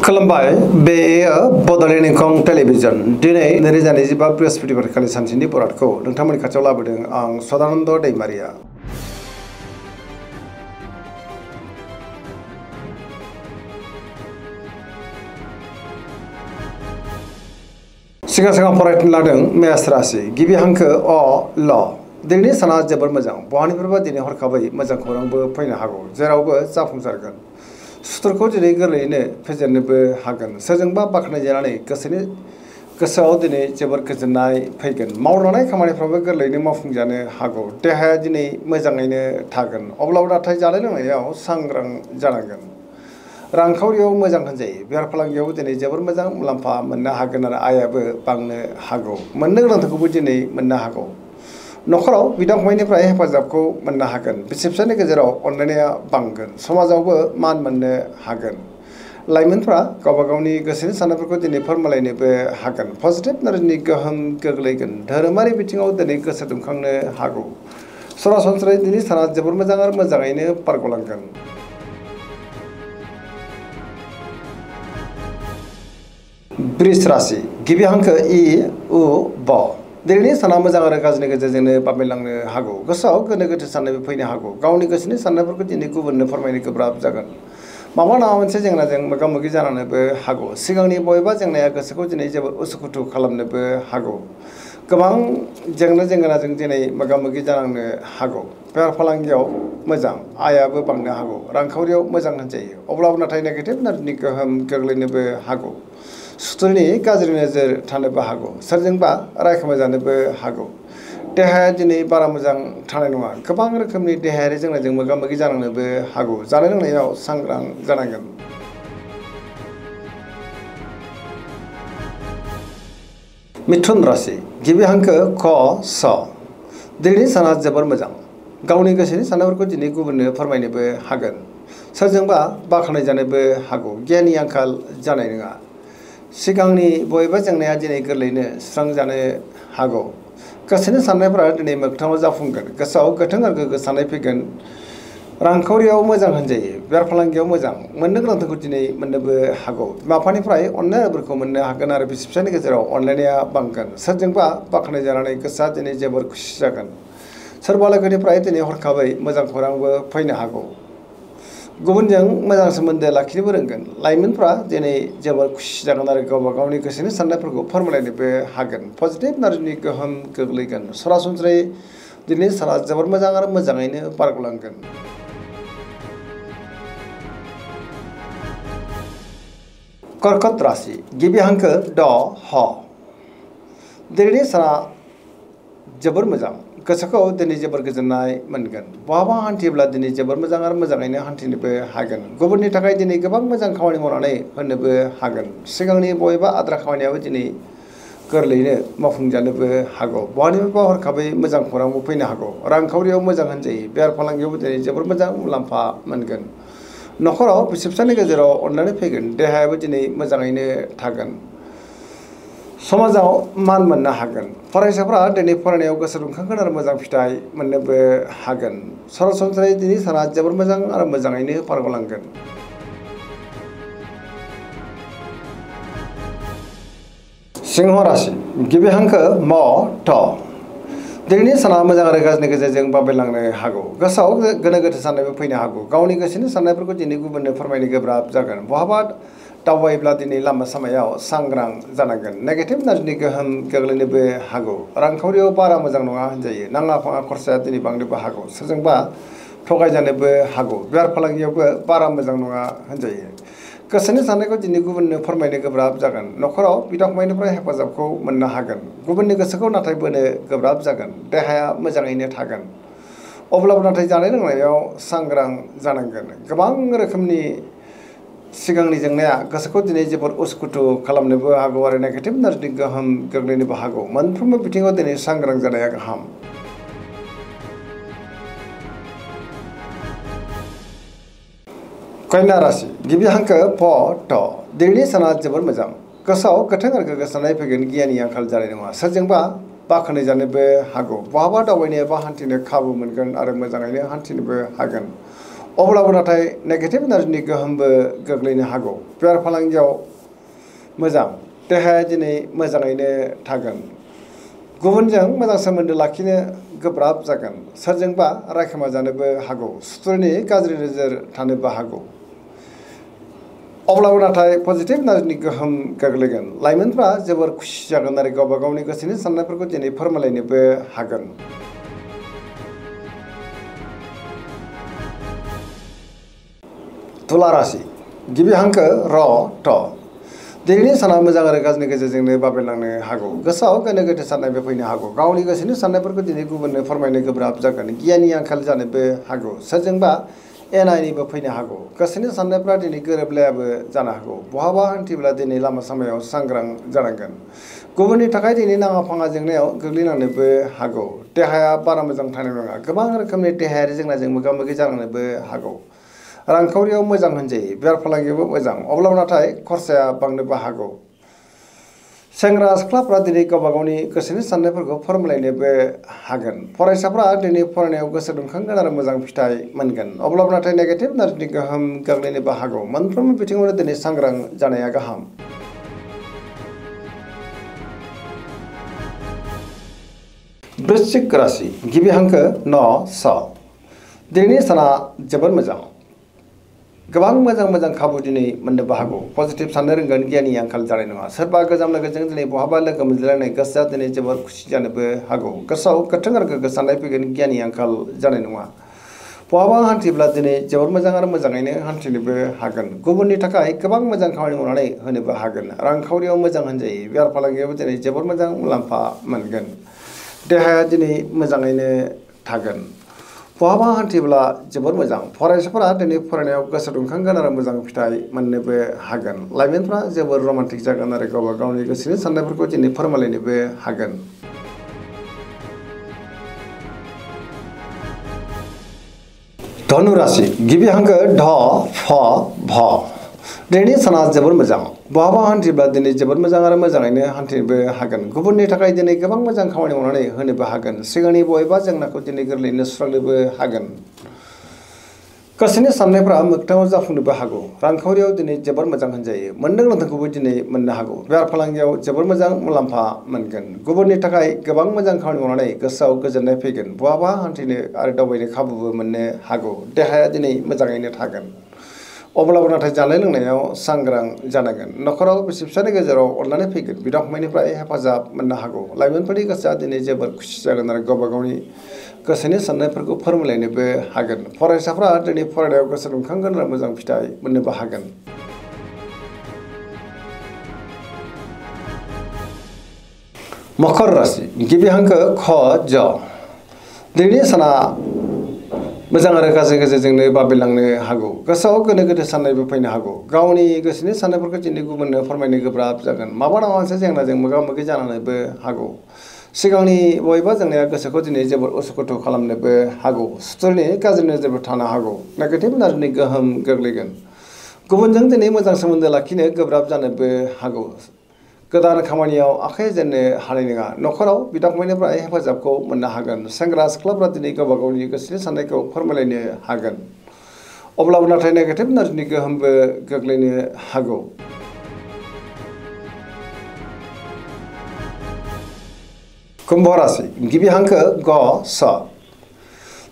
खुलुमबाय बे बड'लेण्ड इंखं टेलिभिजन दिनै 2025 बृहस्पतिबार खालि सानसेनि बरादखौ नोंथांमोननि खाथियाव लाबोदों आं सदानन्द दैमारिया। सिगां फरायनो लादों मेष राशि गिबि हांखो अ ल दिनैनि साना जोबोर मोजां बहानिफ्रायबा दिनै हरखाबै मोजां खौरांबो फैनो हागौ जेरावबो जाफुंसारगोन सुथुरखौ दिनै गोरलैयैनो फेजेननोबो हागोन सोरजोंबा बाख्नायजानानै गोसोआव दिनै जोबोर गोजोननाय फैगोन मावलांनाय खामानिफ्राबो गोरलैयैनो मावफुंजानो हागौ देहाया दिनै मोजाङैनो थागोन अब्लाबो नाथाय जानाय लोंनायाव सांग्रां जानांगोन रांखावरियाव मोजां होनजायो बेफार फालांगियाव दिनै जोबोर मोजां मुलाम्फा मोननो हागोन आरो आयाबो बांनो हागौ मोननो गोनांखौबो दिनै मोननो हागौ नखराव बिदा फंबायनिफ्राय हेफाजाबखौ मोननो हागोन बिसि फिसायनि गेजेराव अनलायनाया बांगोन समाजावबो मान मोननो हागोन लाइमोनफ्रा गावबा गावनि गोसोनि साननायफोरखौ दिनै फोरमायलायनोबो हागोन पजिटिभ नोजोरनि गोहोम गोग्लैगोन धोरोमारि बिथिङाव दिनै गोसो दुंखांनो हागौ सरासनस्रायै दिनै साना जोबोर मोजां आरो मोजाङैनो बारग'लांगोन। वृष राशि गिबि हांखो इ उ ब दिनैनि साना मोजां आरो गाज्रिनि गेजेरजोंनो बाबेनलांनो हागौ गोसोआव गोनो गोथो साननायबो फैनो हागौ गावनि गोसोनि साननायफोरखौ दिनै गुबुननो फोरमायनो गोब्राब जागोन माबा नङा मोनसे जेंनाजों मोगा मोगि जानोबो हागौ सिगांनि बबेबा जेंनाया गोसोखौ दिनै जोबोर उसुखुथु खालामनोबो हागौ गोबां जेंनाजों दिनै मोगा मोगि जानांनो हागौ बेफार फालांगियाव मोजां आयाबो बांनो हागौ रांखावरियाव मोजां होनजायो अब्लाबो नाथाय नेगेटिभ नोजोरनि गोहोम गोग्लैनोबो हागौ सुथुरनि गाज्रि नोजोर थानोबो हागौ सोरजोंबा रायखोमा जानोबो हागौ देहाया दिनै बारा मोजां थानाय नङा गोबां रोखोमनि देहायारि जेंनाजों मोगा मोगि जानांनोबो हागौ जानाय लोंनायाव सांग्रां जानांगोन। मिथुन राशि गिबि हांखो क स दिनैनि साना जोबोर मोजां गावनि गोसोनि साननायफोरखौ दिनै गुबुननो फोरमायनोबो हागोन सोरजोंबा बाख्नायजानोबो हागौ गियाननि आंखाल जानाय नङा सिगांनि बबेबा जेंनाया दिनै गोरलैयैनो सुस्रांजानो हागौ गोसोनि साननायफोरा दिनै मोगथाङाव जाफुंगोन गोसोआव गोथों आरो गोग्गो साननाय फैगोन रांखावरियाव मोजां होनजायो बेफार फालांगियाव मोजां मोननो गोनांखौ दिनै मोननोबो हागौ बिमा बिफानिफ्राय अननाय आरोफोरखौ मोननो हागोन आरो बिसि फिसायनि गेजेराव अनलायनाया बांगोन सोरजोंबा बाख्नायजानानै गोसोआ दिनै जोबोर खुसि जागोन सोरबा लोगोनिफ्राय दिनै हरखाबै मोजां खौरांबो फैनो हागौ गुबुनजों मोजां सोमोन्दो लाखिनोबो रोंगोन लाइमोनफ्रा दिनै जोबोर खुसि जागोन आरो गावबा गावनि गोसोनि साननायफोरखौ फोरमायलायनोबो हागोन पजिटिभ नोजोरनि गोहोम गोग्लैगोन सरासनस्रायै दिनै साना जोबोर मोजां आरो मोजाङैनो बारग'लांगोन। कर्कट राशि गिबि हांखो ड ह दिनैनि साना जोबोर मोजां गोसोखौ दिनै जोबोर गोजोननाय मोनगोन बहाबा हान्थियोब्ला दिनै जोबोर मोजां आरो मोजाङैनो हान्थिनोबो हागोन गुबुननि थाखाय दिनै गोबां मोजां खामानि मावनानै होनोबो हागोन सिगांनि बबेबा आद्रा खामानियाबो दिनै गोरलैयैनो मावफुंजानोबो हागौ बहानिफ्रायबा हरखाबै मोजां खौरांबो फैनो हागौ रांखावरियाव मोजां होनजायो बेफार फालांगियावबो दिनै जोबोर मोजां मुलाम्फा मोनगोन नखराव बिसि फिसायनि गेजेराव अनलायनाय फैगोन देहायाबो दिनै मोजाङैनो थागोन समाजाव मान मोननो हागोन फरायसाफ्रा दिनै फरायनायाव गोसो दुंखांगोन आरो मोजां फिथाइ मोननोबो हागोन सरासनस्रायै दिनै साना जोबोर मोजां आरो मोजाङैनो बारग'लांगोन। सिंह राशि गिबि हांखो म थ दिनैनि साना मोजां आरो गाज्रिनि गेजेरजों बाबेनलांनो हागौ गोसोआव गोनो गोथो साननायबो फैनो हागौ गावनि गोसोनि साननायफोरखौ दिनै गुबुननो फोरमायनो गोब्राब जागोन बहाबा दावबायोब्ला दिनै लामा सामायाव सांग्रां जानांगोन नेगेटिभ नोजोरनि गोहोम गोग्लैनोबो हागौ रांखावरियाव बारा मोजां नङा होनजायो नाङा फाङा खरसाया दिनै बांनोबो हागौ सोरजोंबा थगायजानोबो हागौ बेफार फालांगियावबो बारा मोजां नङा होनजायो गोसोनि साननायखौ दिनै गुबुननो फोरमायनो गोब्राब जागोन नखराव बिदा फंबायनिफ्राय हेफाजाबखौ मोननो हागोन गुबुननि गोसोखौ नाथाय बोनो गोब्राब जागोन देहाया मोजाङैनो थागोन अब्लाबो नाथाय जानाय लोंनायाव सांग्रां जानांगोन गोबां रोखोमनि सिगांनि जेंनाया गोसोखौ दिनै जोबोर उसुखुथु खालामनोबो हागौ आरो नेगेटिभ नोजोरनि गोहोम गोग्लैनोबो हागौ मोनफ्रोमबो बिथिङाव दिनै सांग्रां जानाया गाहाम। कन्या राशि गिबि हांखो प ट दिनैनि साना जोबोर मोजां गोसोआव गोथों आरो गोग्गो साननाय फैगोन गियाननि आंखाल जानाय नङा सोरजोंबा बाख्नायजानोबो हागौ बहाबा दावबायनो एबा हान्थिनो खाबु मोनगोन आरो मोजाङैनो हान्थिनोबो हागोन अब्लाबो नाथाय नेगेटिभ एनार्जिनि गोहोमबो गोग्लैनो हागौ। बेफार फालांगियाव मोजां, देहाया दिनै मोजाङैनो थागोन। गुबुनजों मोजां सोमोन्दो लाखिनो गोब्राब जागोन। सोरजोंबा रायखोमा जानोबो हागौ। सुथुरनि गाज्रि नोजोर थानोबो हागौ। अब्लाबो नाथाय पजिटिभ एनार्जिनि गोहोम गोग्लैगोन। लाइमोनफ्रा जोबोर खुसि जागोन आरो गावबा गावनि गोसोनि साननायफोरखौ दिनै फोरमायलायनोबो हागोन। तुला राशि गिबि हांखो र ट। दिनैनि साना मोजां आरो गाज्रिनि गेजेरजोंनो बाबेलांनो हागौ। गोसोआव गोनो गोथो साननायबो फैनो हागौ। गावनि गोसोनि साननायफोरखौ दिनै गुबुननो फोरमायनो गोब्राब जागोन। गियाननि आंखाल जानोबो हागौ। सोरजोंबा एना एनिबो फैनो हागौ। गोसोनि साननायफ्रा दिनै गोरोबलायाबो जानो हागौ। बहाबा हान्थिब्ला दिनै लामा सामायाव सांग्रां जानांगोन। गुबुननि थाखाय दिनै नाङा फाङा जेंनायाव गोग्लैनांनोबो हागौ। देहाया बारा मोजां थानाय नङा। गोबां रोखोमनि देहायारि जेंनाजों मोगा मोगि जानांनोबो हागौ। रांखावरियाव मोजां होनजायो। बेफार फालांगियावबो मोजां, अब्लाबो नाथाय खरसाया बांनोबो हागौ। सेंग्रा सिख्लाफ्रा दिनै गावबा गावनि गोसोनि साननायफोरखौ फोरमायलायनोबो हागोन। फरायसाफ्रा दिनै फरायनायाव गोसो दुंखांगोन आरो मोजां फिथाइ मोनगोन। अब्लाबो नाथाय नेगेटिभ एनार्जिनि गोहोम गोग्लैनोबो हागौ। मोनफ्रोमबो बिथिङावनो दिनै सांग्रां जानाया गाहाम। वृश्चिक राशि गिबि हांखो न स। दिनैनि साना जोबोर मोजां। गोबां मोजां खाबु दिनै मोननोबो हागौ। पजिटिभ साननो रोंगोन, गियाननि आंखाल जानाय नङा। सोरबा गोजाम लोगोजों दिनै बहाबा लोगो मोनज्लायनाय, गोसोआ दिनै जोबोर खुसि जानोबो हागौ। गोसोआव गोथों आरो गोग्गो साननाय फैगोन, गियाननि आंखाल जानाय नङा। बहाबा हान्थिब्ला दिनै जोबोर मोजां आरो मोजाङैनो हान्थिनोबो हागोन। गुबुननि थाखाय गोबां मोजां खामानि मावनानै होनोबो हागोन। रांखावरियाव मोजां होनजायो। बेफार फालांगियावबो दिनै जोबोर मोजां मुलाम्फा मोनगोन। देहाया दिनै मोजाङैनो थागोन। बहाबा हान्थिब्ला जोबोर मोजां। फरायसाफोरा दिनै फरायनायाव गोसो दुंखांगोन आरो मोजां फिथाइ मोननोबो हागोन। लाइमोनफ्रा जोबोर रमान्टिक जागोन आरो गावबा गावनि गोसोनि साननायफोरखौ दिनै फोरमायलायनोबो हागोन। धनु राशि गिबि हांखो ढ फ भ। दिनैनि साना जोबोर मोजां। बहाबा हान्थिब्ला दिनै जोबोर मोजां आरो मोजाङैनो हान्थिनोबो हागोन। गुबुननि थाखाय दिनै गोबां मोजां खामानि मावनानै होनोबो हागोन। सिगांनि बबेबा जेंनाखौ दिनै गोरलैयैनो सुस्रांनोबो हागोन। गोसोनि साननायफ्रा मोगथाङाव जाफुंनोबो हागौ। रांखावरियाव दिनै जोबोर मोजां होनजायो। मोनदों नोंथांखौबो दिनै मोननो हागौ। बेफार फालांगियाव जोबोर मोजां मुलाम्फा मोनगोन। गुबुननि थाखाय गोबां मोजां खामानि मावनानै गोसोआव गोजोननाय फैगोन। बहाबा हान्थिनो आरो दावबायनो खाबुबो मोननो हागौ। देहाया दिनै मोजाङैनो थागोन। अब्लाबो नाथाय जानाय लोंनायाव सांग्रां जानांगोन। नखराव बिसि फिसायनि गेजेराव अनलायनाय फैगोन। बिदा फंबायनिफ्राय हेफाजाब मोननो हागौ। लाइमोनफोरनि गोसोआ दिनै जोबोर खुसि जागोन आरो गावबा गावनि गोसोनि साननायफोरखौ फोरमायलायनोबो हागोन। फरायसाफ्रा दिनै फरायनायाव गोसो दुंखांगोन आरो मोजां फिथाइ मोननोबो हागोन। मकर राशि गिबि हांखो ख ज। दिनैनि साना मोजां आरो गाज्रि गेजेरजोंनो बाबेलांनो हागौ। गोसोआव गोनो गोथो साननायबो फैनो हागौ। गावनि गोसोनि साननायफोरखौ दिनै गुबुननो फोरमायनो गोब्राब जागोन। माबा नङा मोनसे जेंनाजों मोगा मोगि जानानैबो हागौ। सिगांनि बबेबा जेंनाया गोसोखौ दिनै जोबोर उसुखुथु खालामनोबो हागौ। सुथुरनि गाज्रि नोजोरबो थानो हागौ। नेगेटिभ एनार्जिनि गोहोम गोग्लैगोन। गुबुनजों दिनै मोजां सोमोन्दो लाखिनो गोब्राब जानोबो हागौ। गोदान खामानियाव आखाइ जेननो हानाय नङा। नखराव बिदा फंबायनिफ्राय हेफाजाबखौ मोननो हागोन। सेंग्रा सिख्लाफ्रा दिनै गावबा गावनि गोसोनि साननायखौ फोरमायलायनो हागोन। अब्लाबो नाथाय नेगेटिभ एनार्जिनि गोहोमबो गोग्लैनो हागौ। कुम्भ राशि गिबि हांखो ग स।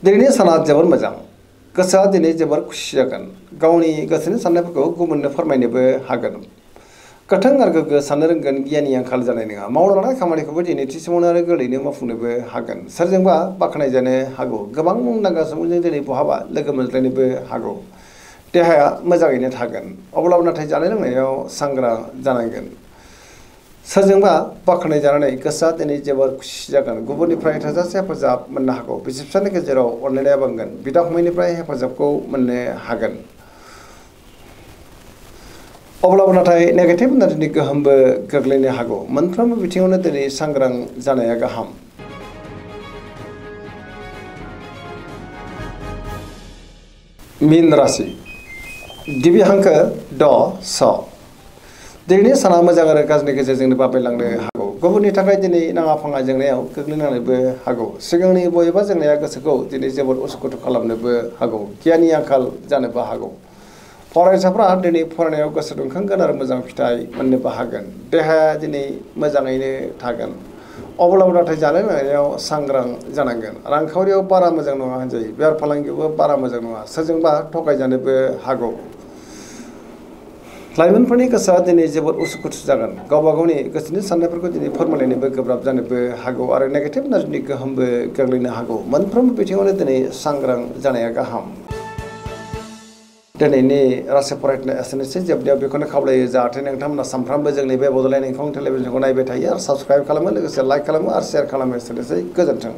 दिनैनि साना जोबोर मोजां। गोसोआ दिनै जोबोर खुसि जागोन। गावनि गोसोनि साननायफोरखौ गुबुननो फोरमायनोबो हागोन। गोथों आरो गोग्गो साननो रोंगोन, गियाननि आंखाल जानाय नङा। मावनो लानाय खामानिखौबो दिनै थि समावनो आरो गोरलैयैनो मावफुंनोबो हागोन। सोरजोंबा बाख्नायजानो हागौ। गोबां मुंदांखा सुबुंजों दिनै बहाबा लोगो मोनज्लायनोबो हागौ। देहाया मोजाङैनो थागोन। अब्लाबो नाथाय जानाय लोंनायाव सांग्रां जानांगोन। सोरजोंबा बाख्नायजानानै गोसोआ दिनै जोबोर खुसि जागोन। गुबुननिफ्राय थोजासे हेफाजाब मोननो हागौ। बिसि फिसायनि गेजेराव अनलायनाया बांगोन। बिदा फंबायनिफ्राय हेफाजाबखौ मोननो हागोन। अब्लाबो नाथाय नेगेटिभ एनार्जिनि गोहोमबो गोग्लैनो हागौ। मोनफ्रोमबो बिथिङावनो दिनै सांग्रां जानाया गाहाम। मीन राशि गिबि हांखो ड स। दिनैनि साना मोजां आरो गाज्रिनि गेजेरजोंनो बाबेलांनो हागौ। गुबुननि थाखाय दिनै नाङा फाङा जेंनायाव गोग्लैनांनोबो हागौ सिगांनि बबेबा जेंनाया गोसोखौ दिनै जोबोद उसुखुथु खालामनोबो हागौ गियाननि आंखाल जानोबो हागौ फरायसाफ्रा दिनै फरायनायाव गोसो दुंखांगोन आरो मोजां फिथाइ मोननोबो हागोन देहाया दिनै मोजाङैनो थागोन अब्लाबो नाथाय जानाय लोंनायाव सांग्रां जानांगोन रांखावरियाव बारा मोजां नङा होनजायो बेफार फालांगियावबो बारा मोजां नङा सोरजोंबा थगायजानोबो हागौ लाइमोनफोरनि गोसोआ दिनै जोबोद उसुखुथु जागोन गावबा गावनि गोसोनि साननायफोरखौ दिनै फोरमायलायनोबो गोब्राब जानोबो हागौ आरो नेगेटिभ एनार्जिनि गोहोमबो गोग्लैनो हागौ मोनफ्रोमबो बिथिङावनो दिनै सांग्रां जानाया गाहाम दिनैनि रासि फरायनाय एसेनोसै जोबनायाव बेखौनो खावलायो जाहाथे नोंथांमोना सानफ्रामबो जोंनि बे बड'लेण्ड इंखं टेलिभिजनखौ नायबाय थायो आरो साबस्क्राइब खालामो लोगोसे लाइक खालामो आरो शेयार खालामो एसेनोसै गोजोन्थों